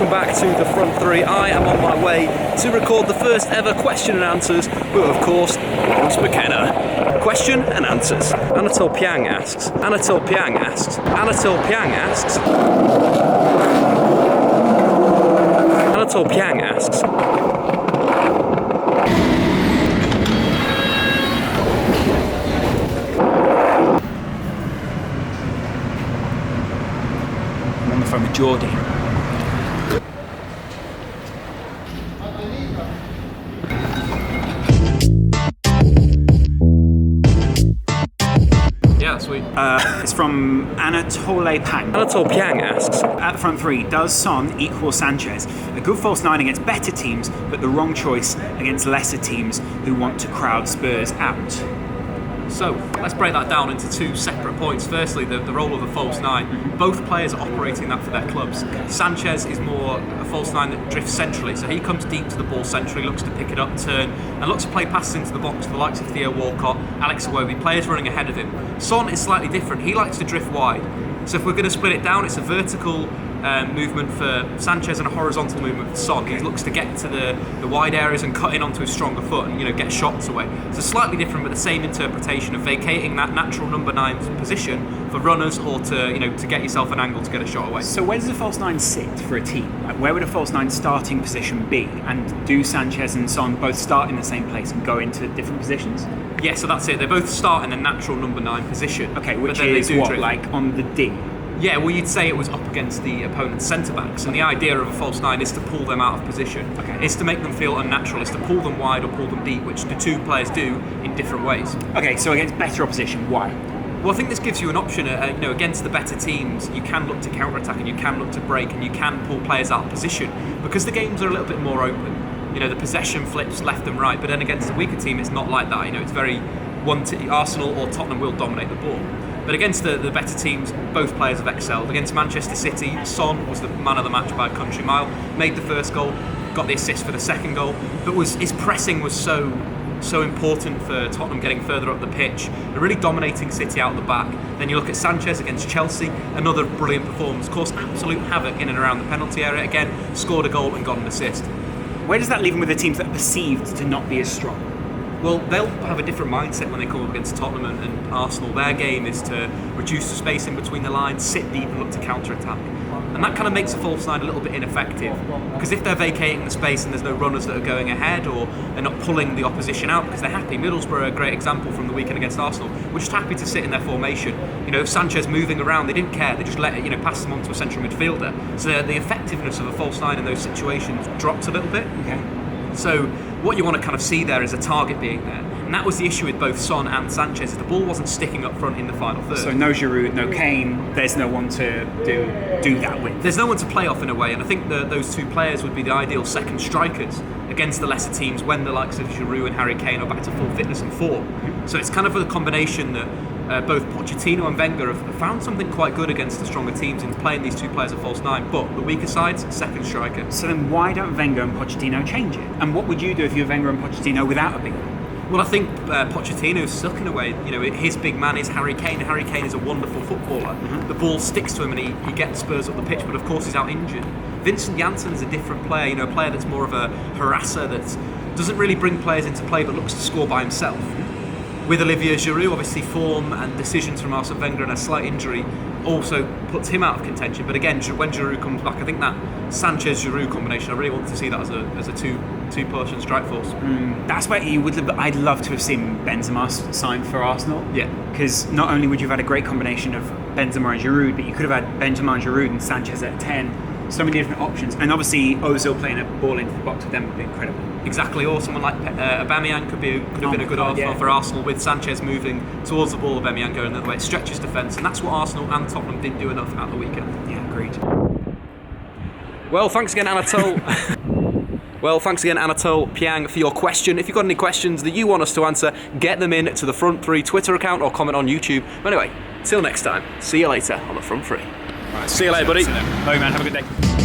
welcome back to the front three. I am on my way to record the first ever question and answers with, of course, Lawrence McKenna. Question and answers. Anatole Piang asks. Anatole Piang asks. Anatole Piang asks. Anatole Piang asks. I'm on the phone with Geordie. Yeah, sweet. It's from Anatole Pang. Anatole Piang asks. At the front three, does Son equal Sanchez? A good false nine against better teams, but the wrong choice against lesser teams who want to crowd Spurs out. So, let's break that down into two separate points. Firstly, the role of a false nine. Both players are operating that for their clubs. Sanchez is more a false nine that drifts centrally, so he comes deep to the ball centrally, looks to pick it up, turn, and looks to play passes into the box to the likes of Theo Walcott, Alex Iwobi, players running ahead of him. Son is slightly different. He likes to drift wide. So if we're going to split it down, it's a vertical movement for Sanchez and a horizontal movement for Son. He looks to get to the wide areas and cut in onto his stronger foot and get shots away. So slightly different, but the same interpretation of vacating that natural number 9 position for runners or to get yourself an angle to get a shot away. So where does a false nine sit for a team? Like, where would a false nine starting position be? And do Sanchez and Son both start in the same place and go into different positions? Yeah, so that's it. They both start in a natural number 9 position. Okay, which is what, drift. Like on the D? Yeah, well, you'd say it was up against the opponent's centre-backs, and the idea of a false nine is to pull them out of position. Okay. It's to make them feel unnatural. It's to pull them wide or pull them deep, which the two players do in different ways. Okay, so against better opposition, why? Well, I think this gives you an option. Against the better teams, you can look to counter-attack and you can look to break and you can pull players out of position because the games are a little bit more open. The possession flips left and right, but then against a weaker team, it's not like that. It's very Arsenal or Tottenham will dominate the ball. But against the better teams, both players have excelled. Against Manchester City, Son was the man of the match by a country mile, made the first goal, got the assist for the second goal, but his pressing was so important for Tottenham getting further up the pitch, and really dominating City out the back. Then you look at Sanchez against Chelsea, another brilliant performance, caused absolute havoc in and around the penalty area, again, scored a goal and got an assist. Where does that leave him with the teams that are perceived to not be as strong? Well, they'll have a different mindset when they come up against Tottenham and Arsenal. Their game is to reduce the space in between the lines, sit deep and look to counter-attack. And that kind of makes a false nine a little bit ineffective. Because if they're vacating the space and there's no runners that are going ahead or they're not pulling the opposition out because they're happy. Middlesbrough are a great example from the weekend against Arsenal. We're just happy to sit in their formation. If Sanchez moving around, they didn't care. They just let it, pass them on to a central midfielder. So the effectiveness of a false nine in those situations drops a little bit. Okay. So what you want to kind of see there is a target being there. And that was the issue with both Son and Sanchez. The ball wasn't sticking up front in the final third. So no Giroud, no Kane, there's no one to do that with. There's no one to play off in a way, and I think those two players would be the ideal second strikers against the lesser teams when the likes of Giroud and Harry Kane are back to full fitness and form. Mm-hmm. So it's kind of a combination that both Pochettino and Wenger have found something quite good against the stronger teams in playing these two players at false nine, but the weaker sides, second striker. So then why don't Wenger and Pochettino change it? And what would you do if you were Wenger and Pochettino without a big man? Well, I think Pochettino's stuck in a way. His big man is Harry Kane. Harry Kane is a wonderful footballer. Mm-hmm. The ball sticks to him and he gets Spurs up the pitch, but of course he's out injured. Vincent Janssen is a different player, a player that's more of a harasser that doesn't really bring players into play but looks to score by himself. With Olivier Giroud, obviously form and decisions from Arsene Wenger and a slight injury also puts him out of contention. But again, when Giroud comes back, I think that Sanchez-Giroud combination, I really want to see that as a two-person strike force. That's where I'd love to have seen Benzema signed for Arsenal. Yeah. Because not only would you have had a great combination of Benzema and Giroud, but you could have had Benzema and Giroud and Sanchez at 10. So many different options. And obviously Ozil playing a ball into the box with them would be incredible. Exactly, or someone like Aubameyang could have been a good offer for Arsenal, with Sanchez moving towards the ball, Aubameyang going the other way. It stretches defence, and that's what Arsenal and Tottenham didn't do enough at the weekend. Yeah, agreed. Well, thanks again, Anatole. Anatole Piang, for your question. If you've got any questions that you want us to answer, get them in to the Front 3 Twitter account or comment on YouTube. But anyway, till next time, see you later on the Front 3. Right, see you later, buddy. Bye, man. Have a good day.